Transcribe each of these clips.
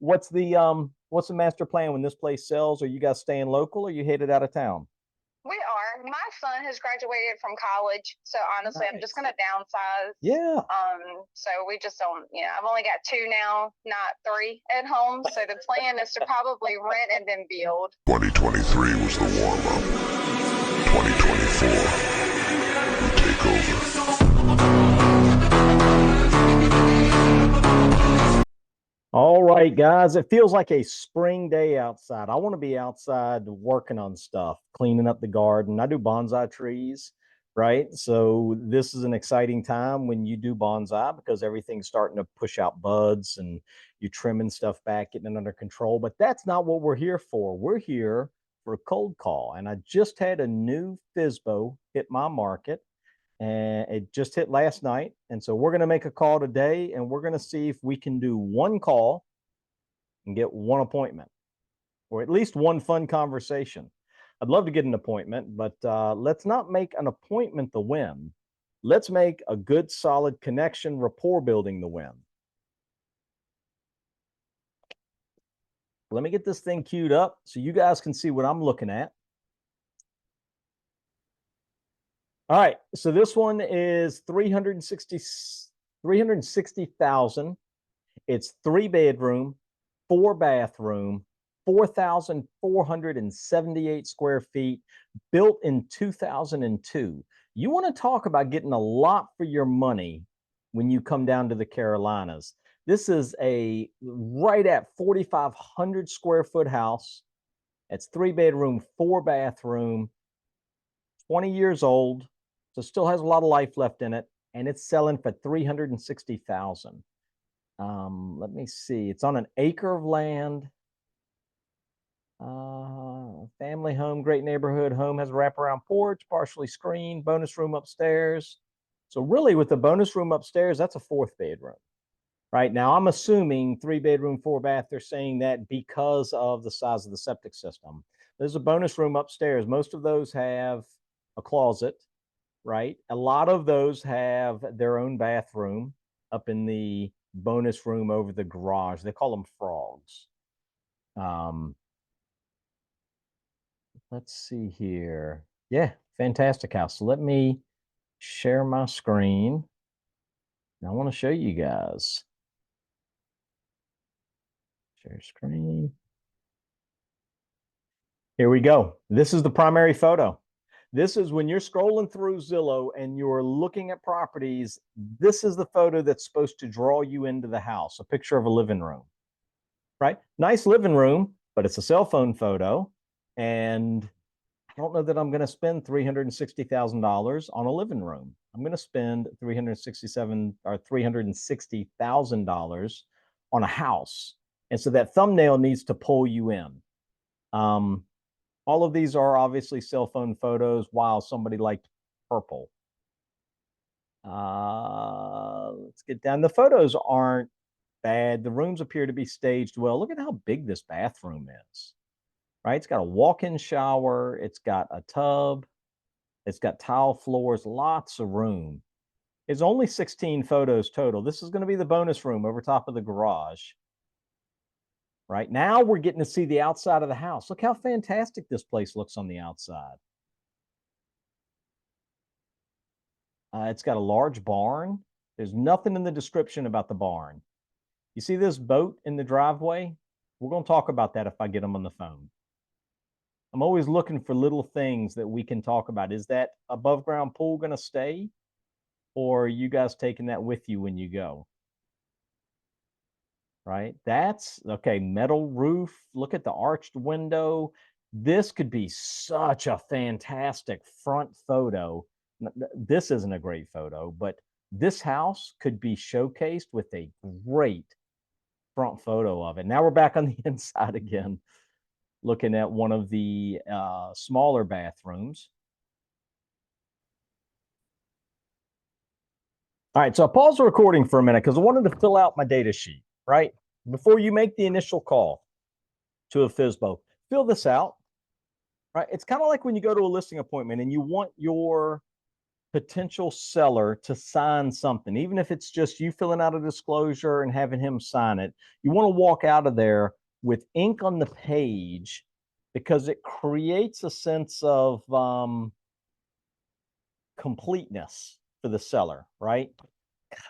what's the master plan when this place sells? Are you guys staying local or you headed out of town? We are. My son has graduated from college, so honestly, I'm just Nice. gonna downsize. Yeah. So we just don't. I've only got two now, not three at home. So the plan is to probably rent and then build. 2023 was the warm up. 2024, we take over. All right, guys, it feels like a spring day outside. I want to be outside working on stuff, cleaning up the garden. I do bonsai trees, right? So this is an exciting time when you do bonsai because everything's starting to push out buds and you're trimming stuff back, getting it under control. But that's not what we're here for. We're here for a cold call. And I just had a new FSBO hit my market, and it just hit last night. And so we're going to make a call today, and we're going to see if we can do one call and get one appointment, or at least one fun conversation. I'd love to get an appointment, but let's not make an appointment the win. Let's make a good, solid connection, rapport building the win. Let me get this thing queued up so you guys can see what I'm looking at. All right, so this one is 360,000. It's 3-bedroom, 4-bathroom, 4,478 square feet, built in 2002. You want to talk about getting a lot for your money when you come down to the Carolinas. This is a right at 4,500 square foot house. It's 3-bedroom, 4-bathroom, 20 years old. So still has a lot of life left in it, and it's selling for 360,000. Let me see. It's on an acre of land. Family home, great neighborhood. Home has a wraparound porch, partially screened, bonus room upstairs. So really, with the bonus room upstairs, that's a 4th bedroom. Right now, I'm assuming 3-bedroom, 4-bath. They're saying that because of the size of the septic system. There's a bonus room upstairs. Most of those have a closet. Right? A lot of those have their own bathroom up in the bonus room over the garage. They call them frogs. Let's see here. Yeah, fantastic house. So let me share my screen. I want to show you guys. Share screen. Here we go. This is the primary photo. This is when you're scrolling through Zillow and you're looking at properties. This is the photo that's supposed to draw you into the house, a picture of a living room, right? Nice living room, but it's a cell phone photo. And I don't know that I'm going to spend $360,000 on a living room. I'm going to spend $360,000 on a house. And so that thumbnail needs to pull you in. All of these are obviously cell phone photos, while somebody liked purple. Let's get down. The photos aren't bad. The rooms appear to be staged well. Look at how big this bathroom is, right? It's got a walk-in shower. It's got a tub. It's got tile floors, lots of room. It's only 16 photos total. This is going to be the bonus room over top of the garage. Right now, we're getting to see the outside of the house. Look how fantastic this place looks on the outside. It's got a large barn. There's nothing in the description about the barn. You see this boat in the driveway? We're going to talk about that if I get them on the phone. I'm always looking for little things that we can talk about. Is that above ground pool going to stay? Or are you guys taking that with you when you go? Right? That's okay. Metal roof. Look at the arched window. This could be such a fantastic front photo. This isn't a great photo, but this house could be showcased with a great front photo of it. Now we're back on the inside again, looking at one of the smaller bathrooms. All right, so I paused the recording for a minute because I wanted to fill out my data sheet, right? Before you make the initial call to a FSBO, fill this out, right? It's kind of like when you go to a listing appointment and you want your potential seller to sign something, even if it's just you filling out a disclosure and having him sign it. You want to walk out of there with ink on the page because it creates a sense of completeness for the seller, right?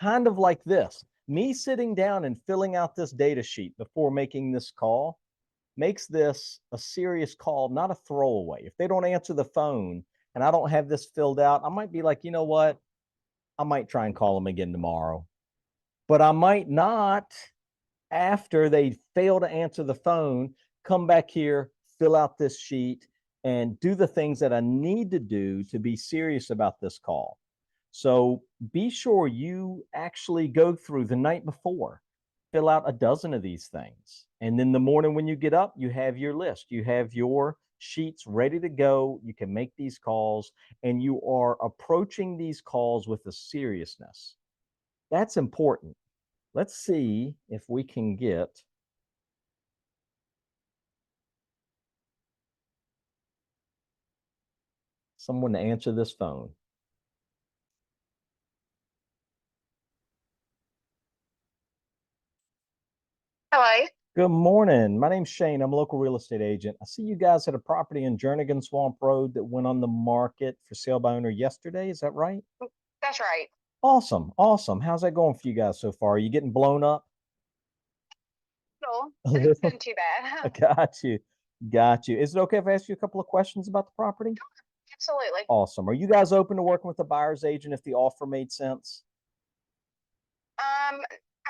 Kind of like this. Me sitting down and filling out this data sheet before making this call makes this a serious call, not a throwaway. If they don't answer the phone and I don't have this filled out, I might be like, you know what? I might try and call them again tomorrow, but I might not after they fail to answer the phone, come back here, fill out this sheet, and do the things that I need to do to be serious about this call. So be sure you actually go through the night before, fill out a dozen of these things. And then the morning when you get up, you have your list, you have your sheets ready to go. You can make these calls and you are approaching these calls with a seriousness. That's important. Let's see if we can get someone to answer this phone. Hello. Good morning. My name's Shane. I'm a local real estate agent. I see you guys had a property in Jernigan Swamp Road that went on the market for sale by owner yesterday. Is that right? That's right. Awesome. Awesome. How's that going for you guys so far? Are you getting blown up? Cool. A It's little? been too bad. Got you. Got you. Is it okay if I ask you a couple of questions about the property? Absolutely. Awesome. Are you guys open to working with the buyer's agent if the offer made sense? Um,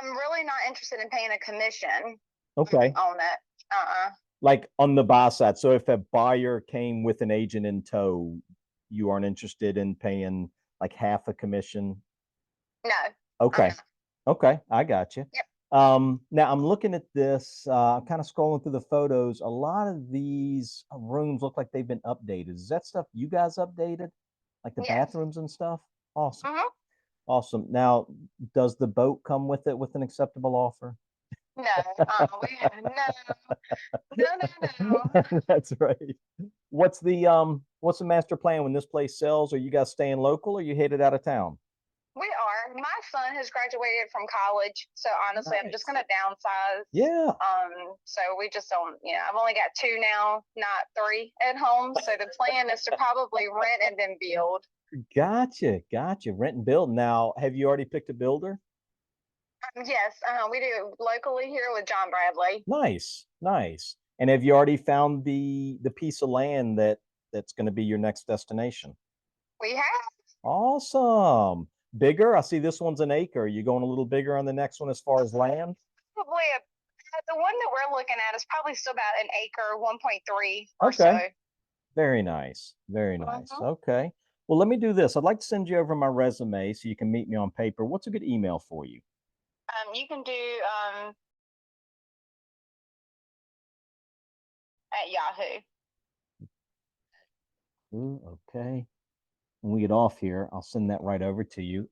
I'm really not interested in paying a commission Okay. on it. Like on the buy side. So if a buyer came with an agent in tow, you aren't interested in paying like half a commission? No. Okay. not. Okay. I got you. Yep. Now I'm looking at this, kind of scrolling through the photos. A lot of these rooms look like they've been updated. Is that stuff you guys updated? Like the Yes. bathrooms and stuff? Awesome. Mm-hmm. Awesome. Now, does the boat come with it with an acceptable offer? No. We have no. That's right. What's the master plan when this place sells? Are you guys staying local or you headed out of town? We are. My son has graduated from college, so honestly, I'm just Nice. gonna downsize. Yeah. So we just don't. I've only got two now, not three at home. So the plan is to probably rent and then build. Gotcha. Gotcha. Rent and build. Now, have you already picked a builder? Yes, we do locally here with John Bradley. Nice. Nice. And have you already found the piece of land that's going to be your next destination? We have. Awesome. Bigger? I see this one's an acre. You going a little bigger on the next one as far as land? Probably the one that we're looking at is probably still about an acre, 1.3 or so. Okay. Very nice. Very nice. Mhm. Okay. Well, let me do this. I'd like to send you over my resume so you can meet me on paper. What's a good email for you? You can do at Yahoo. Ooh, okay. When we get off here, I'll send that right over to you.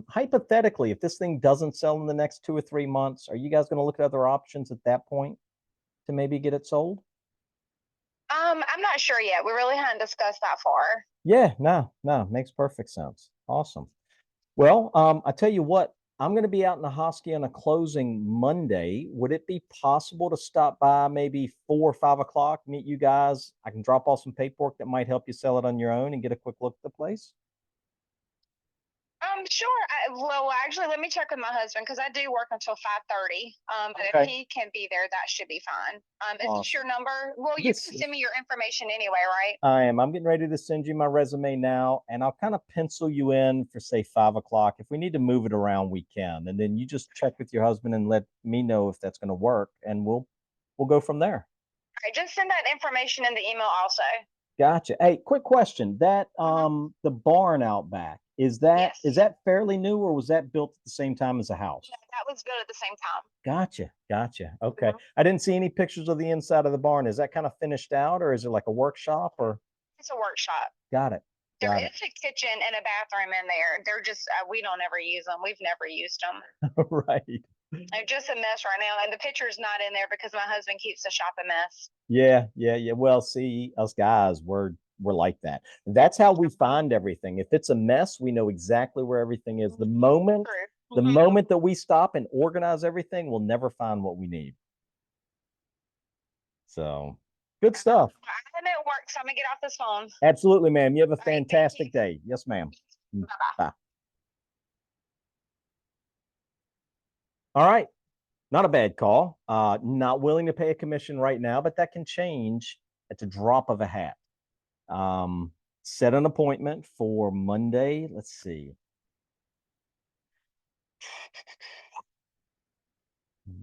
Hypothetically, if this thing doesn't sell in the next 2 or 3 months, are you guys going to look at other options at that point to maybe get it sold? I'm not sure yet. We really haven't discussed that far. Yeah, no, no, makes perfect sense. Awesome. Well, I tell you what, I'm going to be out in the Hosky on a closing Monday. Would it be possible to stop by maybe 4 or 5 o'clock, meet you guys? I can drop off some paperwork that might help you sell it on your own and get a quick look at the place. Sure. Well, actually, let me check with my husband because I do work until 5:30. But if Okay. he can be there, that should be fine. Is this Awesome. your number? Well, you Yes, can send me your information anyway, right? I am. I'm getting ready to send you my resume now, and I'll kind of pencil you in for say 5 o'clock. If we need to move it around, we can. And then you just check with your husband and let me know if that's going to work, and we'll go from there. All right, just send that information in the email also. Gotcha. Hey, quick question. That the barn out back, is that Yes. fairly new or was that built at the same time as the house? No, that was built at the same time. Gotcha. Gotcha. Okay. I didn't see any pictures of the inside of the barn. Is that kind of finished out or is it like a workshop or? It's a workshop. Got it. There Got is a kitchen and a bathroom in there. They're just we don't ever use them. We've never used them. it. Right. They're just a mess right now, and the picture's not in there because my husband keeps the shop a mess. Yeah. Yeah. Yeah. Well, see, us guys, we're like that. That's how we find everything. If it's a mess, we know exactly where everything is. The moment that we stop and organize everything, we'll never find what we need. So good stuff. I'm at work, so I'm gonna get off this phone. Absolutely, ma'am. You have a All right, thank fantastic you. day. Yes, ma'am. Bye-bye. Bye. All right. Not a bad call. Not willing to pay a commission right now, but that can change at the drop of a hat. Set an appointment for Monday. Let's see.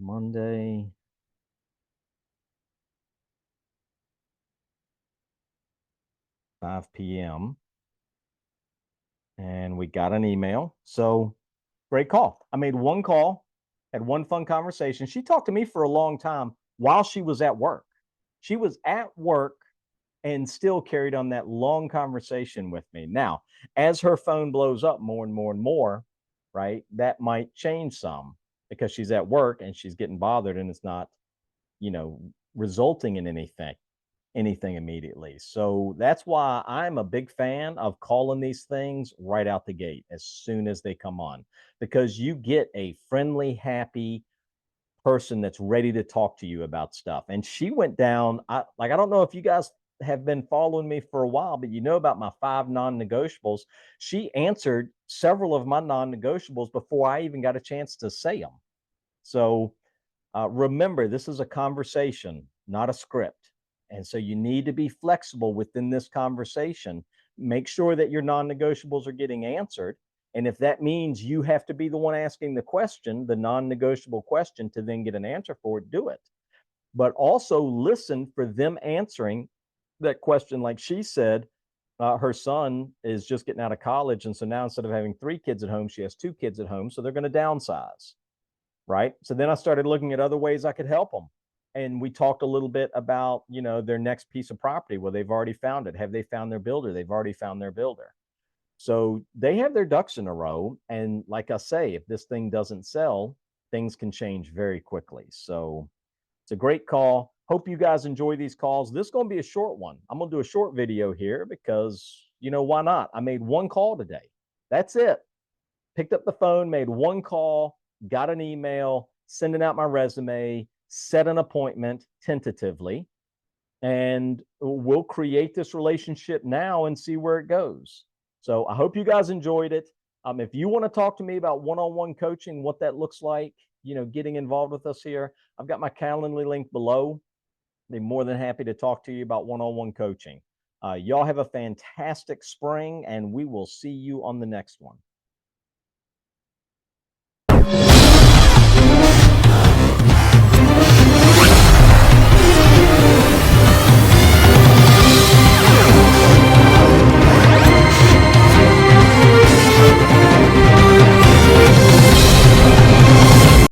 Monday. 5 p.m. And we got an email. So great call. I made one call, had one fun conversation. She talked to me for a long time while she was at work. She was at work and still carried on that long conversation with me. Now, as her phone blows up more and more and more, right, that might change some because she's at work and she's getting bothered and it's not, resulting in anything immediately. So that's why I'm a big fan of calling these things right out the gate as soon as they come on, because you get a friendly, happy person that's ready to talk to you about stuff. And she went down, I don't know if you guys have been following me for a while, but you know about my 5 non-negotiables. She answered several of my non-negotiables before I even got a chance to say them. So remember, this is a conversation, not a script. And so you need to be flexible within this conversation. Make sure that your non negotiables are getting answered. And if that means you have to be the one asking the question, the non negotiable question, to then get an answer for it, do it. But also listen for them answering that question. Like she said, her son is just getting out of college. And so now instead of having 3 kids at home, she has 2 kids at home. So they're going to downsize. Right. So then I started looking at other ways I could help them. And we talked a little bit about, their next piece of property. Well, they've already found it. Have they found their builder? They've already found their builder. So they have their ducks in a row. And like I say, if this thing doesn't sell, things can change very quickly. So it's a great call. Hope you guys enjoy these calls. This is going to be a short one. I'm going to do a short video here because, why not? I made one call today. That's it. Picked up the phone, made one call, got an email, sending out my resume, set an appointment tentatively, and we'll create this relationship now and see where it goes. So I hope you guys enjoyed it. If you want to talk to me about one-on-one coaching, what that looks like, getting involved with us here, I've got my Calendly link below. I'd be more than happy to talk to you about one-on-one coaching. Y'all have a fantastic spring, and we will see you on the next one.